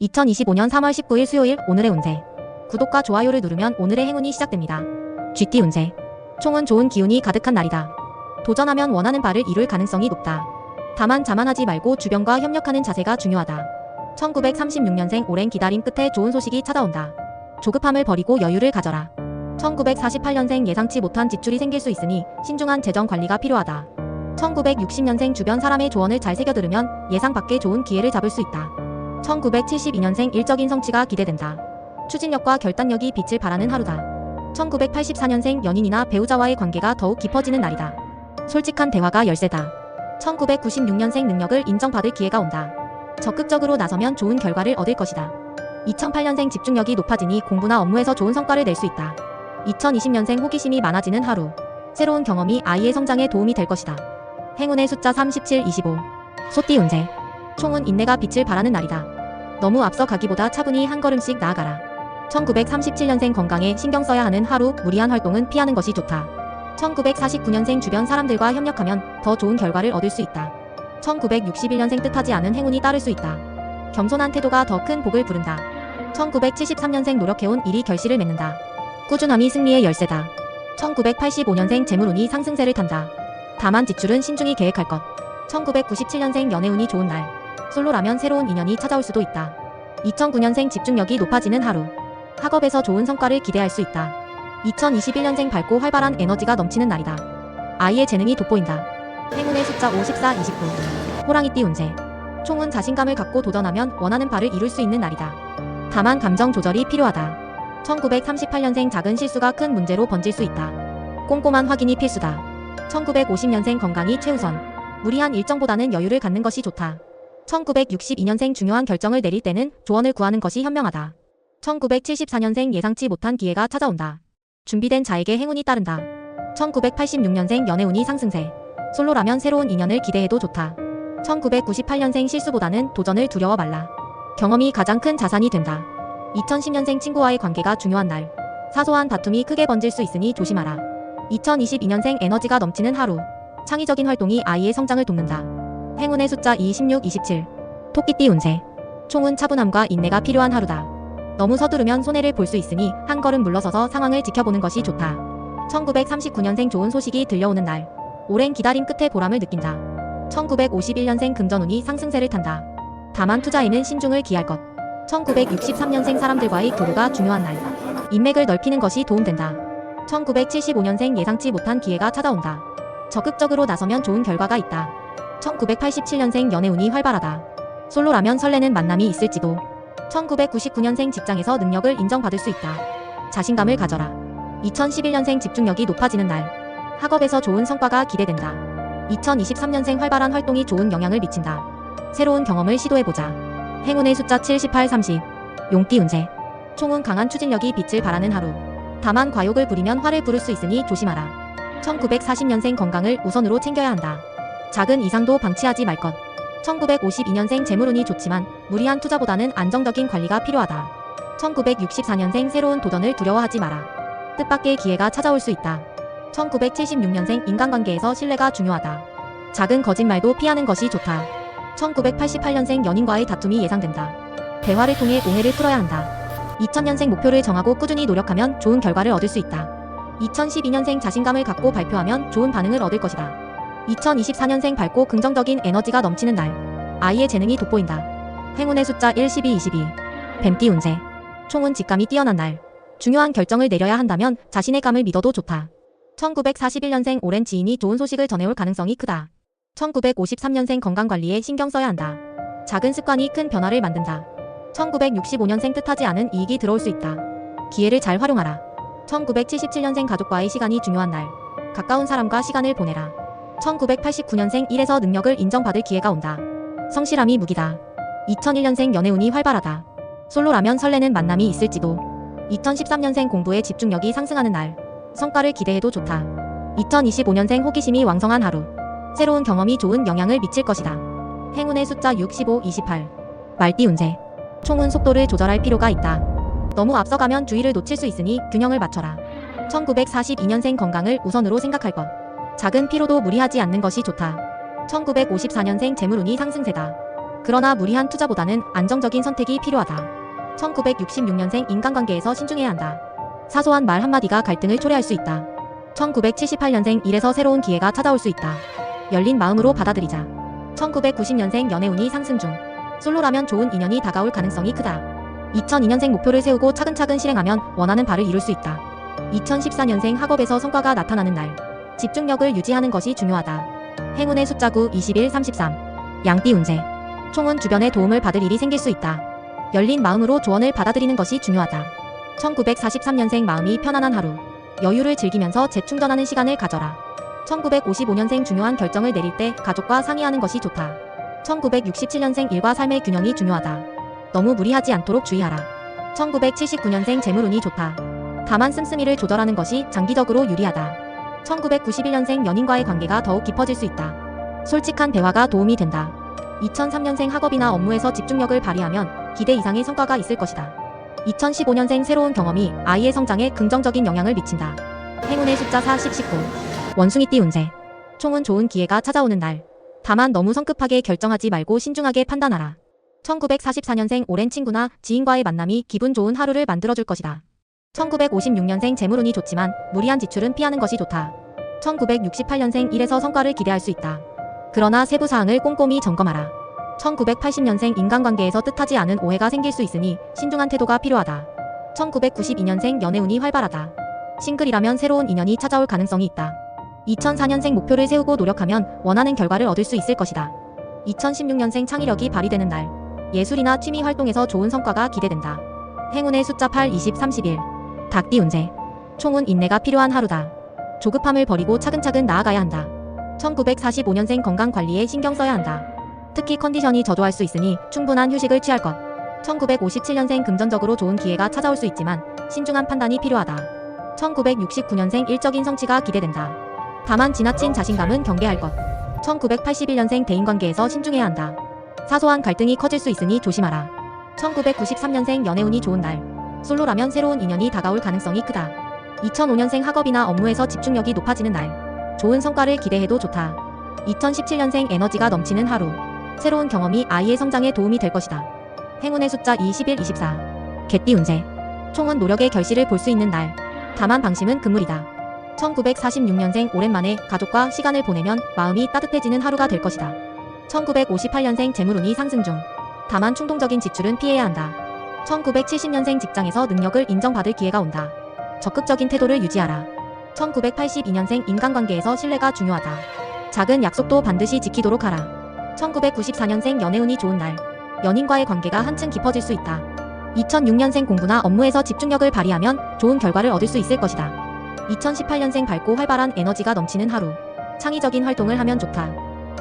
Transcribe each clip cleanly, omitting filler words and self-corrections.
2025년 3월 19일 수요일 오늘의 운세. 구독과 좋아요를 누르면 오늘의 행운이 시작됩니다. GT 운세. 총은 좋은 기운이 가득한 날이다. 도전하면 원하는 바를 이룰 가능성이 높다. 다만 자만하지 말고 주변과 협력하는 자세가 중요하다. 1936년생 오랜 기다림 끝에 좋은 소식이 찾아온다. 조급함을 버리고 여유를 가져라. 1948년생 예상치 못한 지출이 생길 수 있으니 신중한 재정 관리가 필요하다. 1960년생 주변 사람의 조언을 잘 새겨 들으면 예상 밖의 좋은 기회를 잡을 수 있다. 1972년생 일적인 성취가 기대된다. 추진력과 결단력이 빛을 발하는 하루다. 1984년생 연인이나 배우자와의 관계가 더욱 깊어지는 날이다. 솔직한 대화가 열쇠다. 1996년생 능력을 인정받을 기회가 온다. 적극적으로 나서면 좋은 결과를 얻을 것이다. 2008년생 집중력이 높아지니 공부나 업무에서 좋은 성과를 낼 수 있다. 2020년생 호기심이 많아지는 하루. 새로운 경험이 아이의 성장에 도움이 될 것이다. 행운의 숫자 37, 25. 소띠 운세. 총은 인내가 빛을 발하는 날이다. 너무 앞서 가기보다 차분히 한 걸음씩 나아가라. 1937년생 건강에 신경 써야 하는 하루. 무리한 활동은 피하는 것이 좋다. 1949년생 주변 사람들과 협력하면 더 좋은 결과를 얻을 수 있다. 1961년생 뜻하지 않은 행운이 따를 수 있다. 겸손한 태도가 더 큰 복을 부른다. 1973년생 노력해온 일이 결실을 맺는다. 꾸준함이 승리의 열쇠다. 1985년생 재물운이 상승세를 탄다. 다만 지출은 신중히 계획할 것. 1997년생 연애운이 좋은 날. 솔로라면 새로운 인연이 찾아올 수도 있다. 2009년생 집중력이 높아지는 하루. 학업에서 좋은 성과를 기대할 수 있다. 2021년생 밝고 활발한 에너지가 넘치는 날이다. 아이의 재능이 돋보인다. 행운의 숫자 54, 29. 호랑이띠 운세. 총은 자신감을 갖고 도전하면 원하는 바를 이룰 수 있는 날이다. 다만 감정 조절이 필요하다. 1938년생 작은 실수가 큰 문제로 번질 수 있다. 꼼꼼한 확인이 필수다. 1950년생 건강이 최우선. 무리한 일정보다는 여유를 갖는 것이 좋다. 1962년생 중요한 결정을 내릴 때는 조언을 구하는 것이 현명하다. 1974년생 예상치 못한 기회가 찾아온다. 준비된 자에게 행운이 따른다. 1986년생 연애운이 상승세. 솔로라면 새로운 인연을 기대해도 좋다. 1998년생 실수보다는 도전을 두려워 말라. 경험이 가장 큰 자산이 된다. 2010년생 친구와의 관계가 중요한 날. 사소한 다툼이 크게 번질 수 있으니 조심하라. 2022년생 에너지가 넘치는 하루. 창의적인 활동이 아이의 성장을 돕는다. 행운의 숫자 2, 16, 27. 토끼띠 운세. 총은 차분함과 인내가 필요한 하루다. 너무 서두르면 손해를 볼 수 있으니 한 걸음 물러서서 상황을 지켜보는 것이 좋다. 1939년생 좋은 소식이 들려오는 날. 오랜 기다림 끝에 보람을 느낀다. 1951년생 금전운이 상승세를 탄다. 다만 투자에는 신중을 기할 것. 1963년생 사람들과의 교류가 중요한 날. 인맥을 넓히는 것이 도움된다. 1975년생 예상치 못한 기회가 찾아온다. 적극적으로 나서면 좋은 결과가 있다. 1987년생 연애운이 활발하다. 솔로라면 설레는 만남이 있을지도. 1999년생 직장에서 능력을 인정받을 수 있다. 자신감을 가져라. 2011년생 집중력이 높아지는 날. 학업에서 좋은 성과가 기대된다. 2023년생 활발한 활동이 좋은 영향을 미친다. 새로운 경험을 시도해보자. 행운의 숫자 78, 30. 용띠 운세. 총은 강한 추진력이 빛을 발하는 하루. 다만 과욕을 부리면 화를 부를 수 있으니 조심하라. 1940년생 건강을 우선으로 챙겨야 한다. 작은 이상도 방치하지 말 것. 1952년생 재물운이 좋지만 무리한 투자보다는 안정적인 관리가 필요하다. 1964년생 새로운 도전을 두려워하지 마라. 뜻밖의 기회가 찾아올 수 있다. 1976년생 인간관계에서 신뢰가 중요하다. 작은 거짓말도 피하는 것이 좋다. 1988년생 연인과의 다툼이 예상된다. 대화를 통해 오해를 풀어야 한다. 2000년생 목표를 정하고 꾸준히 노력하면 좋은 결과를 얻을 수 있다. 2012년생 자신감을 갖고 발표하면 좋은 반응을 얻을 것이다. 2024년생 밝고 긍정적인 에너지가 넘치는 날. 아이의 재능이 돋보인다. 행운의 숫자 1, 12, 22. 뱀띠 운세. 총은 직감이 뛰어난 날. 중요한 결정을 내려야 한다면 자신의 감을 믿어도 좋다. 1941년생 오랜 지인이 좋은 소식을 전해올 가능성이 크다. 1953년생 건강관리에 신경 써야 한다. 작은 습관이 큰 변화를 만든다. 1965년생 뜻하지 않은 이익이 들어올 수 있다. 기회를 잘 활용하라. 1977년생 가족과의 시간이 중요한 날. 가까운 사람과 시간을 보내라. 1989년생 일에서 능력을 인정받을 기회가 온다. 성실함이 무기다. 2001년생 연애운이 활발하다. 솔로라면 설레는 만남이 있을지도. 2013년생 공부에 집중력이 상승하는 날. 성과를 기대해도 좋다. 2025년생 호기심이 왕성한 하루. 새로운 경험이 좋은 영향을 미칠 것이다. 행운의 숫자 6, 15, 28. 말띠 운세. 총은 속도를 조절할 필요가 있다. 너무 앞서가면 주의를 놓칠 수 있으니 균형을 맞춰라. 1942년생 건강을 우선으로 생각할 것. 작은 피로도 무리하지 않는 것이 좋다. 1954년생 재물운이 상승세다. 그러나 무리한 투자보다는 안정적인 선택이 필요하다. 1966년생 인간관계에서 신중해야 한다. 사소한 말 한마디가 갈등을 초래할 수 있다. 1978년생 일에서 새로운 기회가 찾아올 수 있다. 열린 마음으로 받아들이자. 1990년생 연애운이 상승 중. 솔로라면 좋은 인연이 다가올 가능성이 크다. 2002년생 목표를 세우고 차근차근 실행하면 원하는 바를 이룰 수 있다. 2014년생 학업에서 성과가 나타나는 날. 집중력을 유지하는 것이 중요하다. 행운의 숫자 9, 21, 33. 양띠 운세. 총은 주변의 도움을 받을 일이 생길 수 있다. 열린 마음으로 조언을 받아들이는 것이 중요하다. 1943년생 마음이 편안한 하루. 여유를 즐기면서 재충전하는 시간을 가져라. 1955년생 중요한 결정을 내릴 때 가족과 상의하는 것이 좋다. 1967년생 일과 삶의 균형이 중요하다. 너무 무리하지 않도록 주의하라. 1979년생 재물운이 좋다. 다만 씀씀이를 조절하는 것이 장기적으로 유리하다. 1991년생 연인과의 관계가 더욱 깊어질 수 있다. 솔직한 대화가 도움이 된다. 2003년생 학업이나 업무에서 집중력을 발휘하면 기대 이상의 성과가 있을 것이다. 2015년생 새로운 경험이 아이의 성장에 긍정적인 영향을 미친다. 행운의 숫자 4, 10, 19. 원숭이띠 운세. 총은 좋은 기회가 찾아오는 날. 다만 너무 성급하게 결정하지 말고 신중하게 판단하라. 1944년생 오랜 친구나 지인과의 만남이 기분 좋은 하루를 만들어줄 것이다. 1956년생 재물운이 좋지만 무리한 지출은 피하는 것이 좋다. 1968년생 일에서 성과를 기대할 수 있다. 그러나 세부 사항을 꼼꼼히 점검하라. 1980년생 인간관계에서 뜻하지 않은 오해가 생길 수 있으니 신중한 태도가 필요하다. 1992년생 연애운이 활발하다. 싱글이라면 새로운 인연이 찾아올 가능성이 있다. 2004년생 목표를 세우고 노력하면 원하는 결과를 얻을 수 있을 것이다. 2016년생 창의력이 발휘되는 날. 예술이나 취미 활동에서 좋은 성과가 기대된다. 행운의 숫자 8, 20, 31. 닭띠 운세. 총은 인내가 필요한 하루다. 조급함을 버리고 차근차근 나아가야 한다. 1945년생 건강 관리에 신경 써야 한다. 특히 컨디션이 저조할 수 있으니 충분한 휴식을 취할 것. 1957년생 금전적으로 좋은 기회가 찾아올 수 있지만 신중한 판단이 필요하다. 1969년생 일적인 성취가 기대된다. 다만 지나친 자신감은 경계할 것. 1981년생 대인관계에서 신중해야 한다. 사소한 갈등이 커질 수 있으니 조심하라. 1993년생 연애운이 좋은 날. 솔로라면 새로운 인연이 다가올 가능성이 크다. 2005년생 학업이나 업무에서 집중력이 높아지는 날. 좋은 성과를 기대해도 좋다. 2017년생 에너지가 넘치는 하루. 새로운 경험이 아이의 성장에 도움이 될 것이다. 행운의 숫자 2, 11, 24. 개띠 운세. 총은 노력의 결실을 볼 수 있는 날. 다만 방심은 금물이다. 1946년생 오랜만에 가족과 시간을 보내면 마음이 따뜻해지는 하루가 될 것이다. 1958년생 재물운이 상승 중. 다만 충동적인 지출은 피해야 한다. 1970년생 직장에서 능력을 인정받을 기회가 온다. 적극적인 태도를 유지하라. 1982년생 인간관계에서 신뢰가 중요하다. 작은 약속도 반드시 지키도록 하라. 1994년생 연애운이 좋은 날. 연인과의 관계가 한층 깊어질 수 있다. 2006년생 공부나 업무에서 집중력을 발휘하면 좋은 결과를 얻을 수 있을 것이다. 2018년생 밝고 활발한 에너지가 넘치는 하루. 창의적인 활동을 하면 좋다.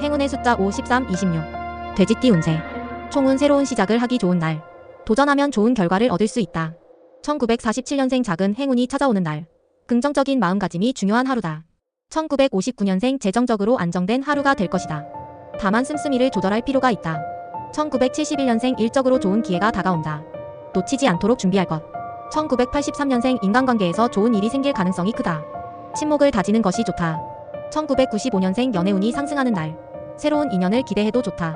행운의 숫자 5, 13, 26. 돼지띠 운세. 총은 새로운 시작을 하기 좋은 날. 도전하면 좋은 결과를 얻을 수 있다. 1947년생 작은 행운이 찾아오는 날. 긍정적인 마음가짐이 중요한 하루다. 1959년생 재정적으로 안정된 하루가 될 것이다. 다만 씀씀이를 조절할 필요가 있다. 1971년생 일적으로 좋은 기회가 다가온다. 놓치지 않도록 준비할 것. 1983년생 인간관계에서 좋은 일이 생길 가능성이 크다. 친목을 다지는 것이 좋다. 1995년생 연애운이 상승하는 날. 새로운 인연을 기대해도 좋다.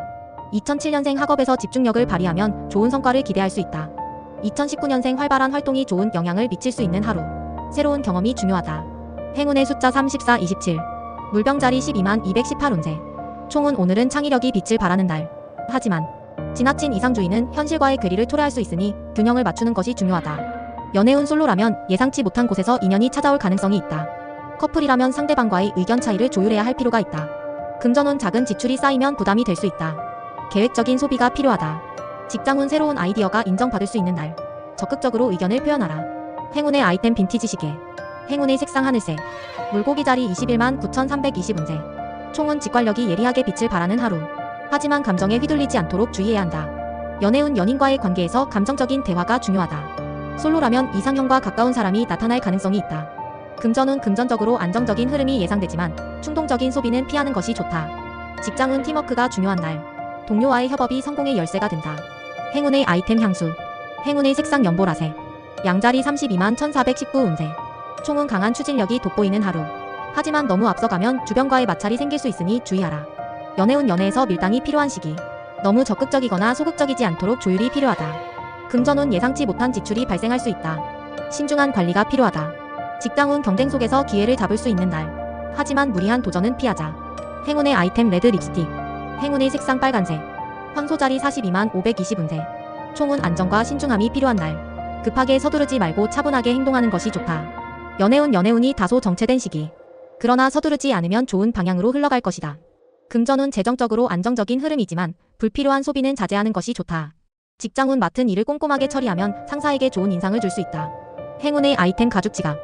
2007년생 학업에서 집중력을 발휘하면 좋은 성과를 기대할 수 있다. 2019년생 활발한 활동이 좋은 영향을 미칠 수 있는 하루. 새로운 경험이 중요하다. 행운의 숫자 34, 27. 물병자리 12만 218 운세. 총은 오늘은 창의력이 빛을 발하는 날. 하지만 지나친 이상주의는 현실과의 괴리를 초래할 수 있으니 균형을 맞추는 것이 중요하다. 연애운 솔로라면 예상치 못한 곳에서 인연이 찾아올 가능성이 있다. 커플이라면 상대방과의 의견 차이를 조율해야 할 필요가 있다. 금전운 작은 지출이 쌓이면 부담이 될 수 있다. 계획적인 소비가 필요하다. 직장운 새로운 아이디어가 인정받을 수 있는 날. 적극적으로 의견을 표현하라. 행운의 아이템 빈티지 시계. 행운의 색상 하늘색. 물고기 자리 21만 9,320 운세. 총은 직관력이 예리하게 빛을 발하는 하루. 하지만 감정에 휘둘리지 않도록 주의해야 한다. 연애운 연인과의 관계에서 감정적인 대화가 중요하다. 솔로라면 이상형과 가까운 사람이 나타날 가능성이 있다. 금전운 금전적으로 안정적인 흐름이 예상되지만 충동적인 소비는 피하는 것이 좋다. 직장운 팀워크가 중요한 날. 동료와의 협업이 성공의 열쇠가 된다. 행운의 아이템 향수. 행운의 색상 연보라색. 양자리 32만 1419 운세. 총은 강한 추진력이 돋보이는 하루. 하지만 너무 앞서가면 주변과의 마찰이 생길 수 있으니 주의하라. 연애운 연애에서 밀당이 필요한 시기. 너무 적극적이거나 소극적이지 않도록 조율이 필요하다. 금전운 예상치 못한 지출이 발생할 수 있다. 신중한 관리가 필요하다. 직장운 경쟁 속에서 기회를 잡을 수 있는 날. 하지만 무리한 도전은 피하자. 행운의 아이템 레드 립스틱. 행운의 색상 빨간색. 황소자리 42만 520운세. 총운 안정과 신중함이 필요한 날. 급하게 서두르지 말고 차분하게 행동하는 것이 좋다. 연애운이 다소 정체된 시기. 그러나 서두르지 않으면 좋은 방향으로 흘러갈 것이다. 금전운 재정적으로 안정적인 흐름이지만 불필요한 소비는 자제하는 것이 좋다. 직장운 맡은 일을 꼼꼼하게 처리하면 상사에게 좋은 인상을 줄 수 있다. 행운의 아이템 가죽 지갑.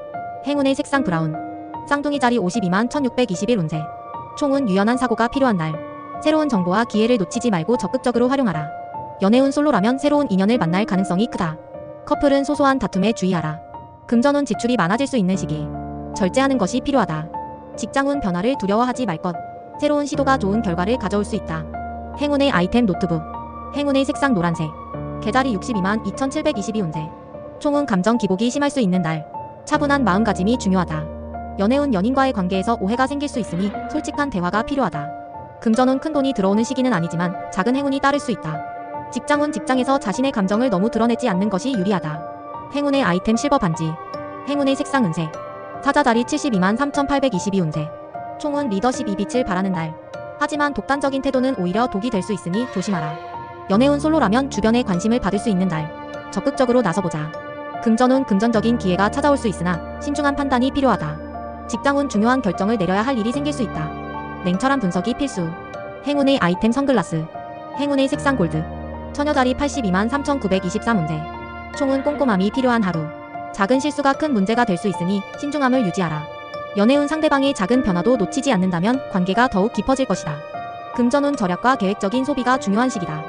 행운의 색상 브라운. 쌍둥이 자리 52만 1621운세. 총운 유연한 사고가 필요한 날. 새로운 정보와 기회를 놓치지 말고 적극적으로 활용하라. 연애운 솔로라면 새로운 인연을 만날 가능성이 크다. 커플은 소소한 다툼에 주의하라. 금전운 지출이 많아질 수 있는 시기. 절제하는 것이 필요하다. 직장운 변화를 두려워하지 말 것. 새로운 시도가 좋은 결과를 가져올 수 있다. 행운의 아이템 노트북. 행운의 색상 노란색. 계자리 62만 2722운세. 총운 감정 기복이 심할 수 있는 날. 차분한 마음가짐이 중요하다. 연애운 연인과의 관계에서 오해가 생길 수 있으니 솔직한 대화가 필요하다. 금전운 큰돈이 들어오는 시기는 아니지만 작은 행운이 따를 수 있다. 직장운 직장에서 자신의 감정을 너무 드러내지 않는 것이 유리하다. 행운의 아이템 실버 반지. 행운의 색상 은색. 사자자리 72만 3822운세. 총운 리더십이 빛을 발하는 날. 하지만 독단적인 태도는 오히려 독이 될 수 있으니 조심하라. 연애운 솔로라면 주변의 관심을 받을 수 있는 날. 적극적으로 나서보자. 금전운 금전적인 기회가 찾아올 수 있으나 신중한 판단이 필요하다. 직장운 중요한 결정을 내려야 할 일이 생길 수 있다. 냉철한 분석이 필수. 행운의 아이템 선글라스. 행운의 색상 골드. 처녀자리 82만 3923운세. 총운 꼼꼼함이 필요한 하루. 작은 실수가 큰 문제가 될 수 있으니 신중함을 유지하라. 연애운 상대방의 작은 변화도 놓치지 않는다면 관계가 더욱 깊어질 것이다. 금전운 절약과 계획적인 소비가 중요한 시기다.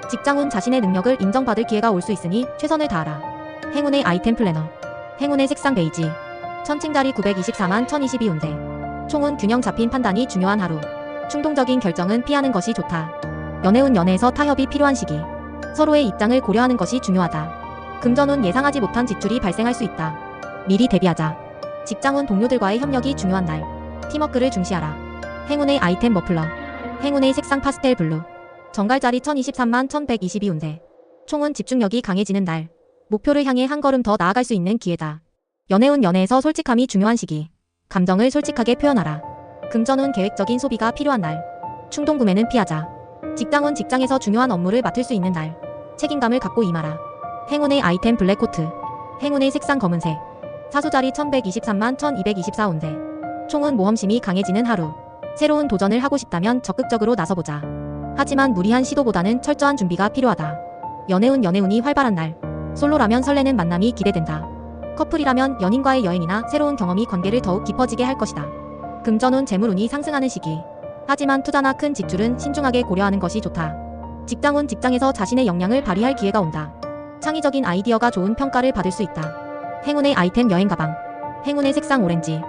직장운 자신의 능력을 인정받을 기회가 올 수 있으니 최선을 다하라. 행운의 아이템 플래너. 행운의 색상 베이지. 천칭자리 924만 1022운세. 총운 균형 잡힌 판단이 중요한 하루. 충동적인 결정은 피하는 것이 좋다. 연애운 연애에서 타협이 필요한 시기. 서로의 입장을 고려하는 것이 중요하다. 금전운 예상하지 못한 지출이 발생할 수 있다. 미리 대비하자. 직장운 동료들과의 협력이 중요한 날. 팀워크를 중시하라. 행운의 아이템 머플러. 행운의 색상 파스텔 블루. 정갈자리 1023만 1122운세. 총운 집중력이 강해지는 날. 목표를 향해 한 걸음 더 나아갈 수 있는 기회다. 연애운 연애에서 솔직함이 중요한 시기. 감정을 솔직하게 표현하라. 금전운 계획적인 소비가 필요한 날. 충동 구매는 피하자. 직장운 직장에서 중요한 업무를 맡을 수 있는 날. 책임감을 갖고 임하라. 행운의 아이템 블랙코트. 행운의 색상 검은색. 사수자리 1123만 1224운세. 총운 모험심이 강해지는 하루. 새로운 도전을 하고 싶다면 적극적으로 나서보자. 하지만 무리한 시도보다는 철저한 준비가 필요하다. 연애운이 활발한 날. 솔로라면 설레는 만남이 기대된다. 커플이라면 연인과의 여행이나 새로운 경험이 관계를 더욱 깊어지게 할 것이다. 금전운 재물운이 상승하는 시기. 하지만 투자나 큰 지출은 신중하게 고려하는 것이 좋다. 직장운 직장에서 자신의 역량을 발휘할 기회가 온다. 창의적인 아이디어가 좋은 평가를 받을 수 있다. 행운의 아이템 여행 가방. 행운의 색상 오렌지.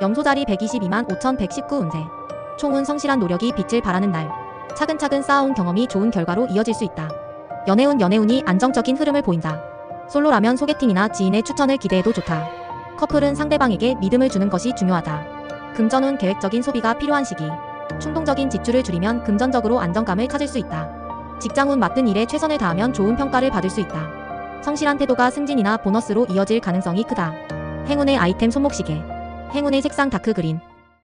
염소자리 122만 5119운세. 총운 성실한 노력이 빛을 발하는 날. 차근차근 쌓아온 경험이 좋은 결과로 이어질 수 있다. 연애운이 안정적인 흐름을 보인다. 솔로라면 소개팅이나 지인의 추천을 기대해도 좋다. 커플은 상대방에게 믿음을 주는 것이 중요하다. 금전운 계획적인 소비가 필요한 시기. 충동적인 지출을 줄이면 금전적으로 안정감을 찾을 수 있다. 직장운 맡은 일에 최선을 다하면 좋은 평가를 받을 수 있다. 성실한 태도가 승진이나 보너스로 이어질 가능성이 크다. 행운의 아이템 손목시계. 행운의 색상 다크그린.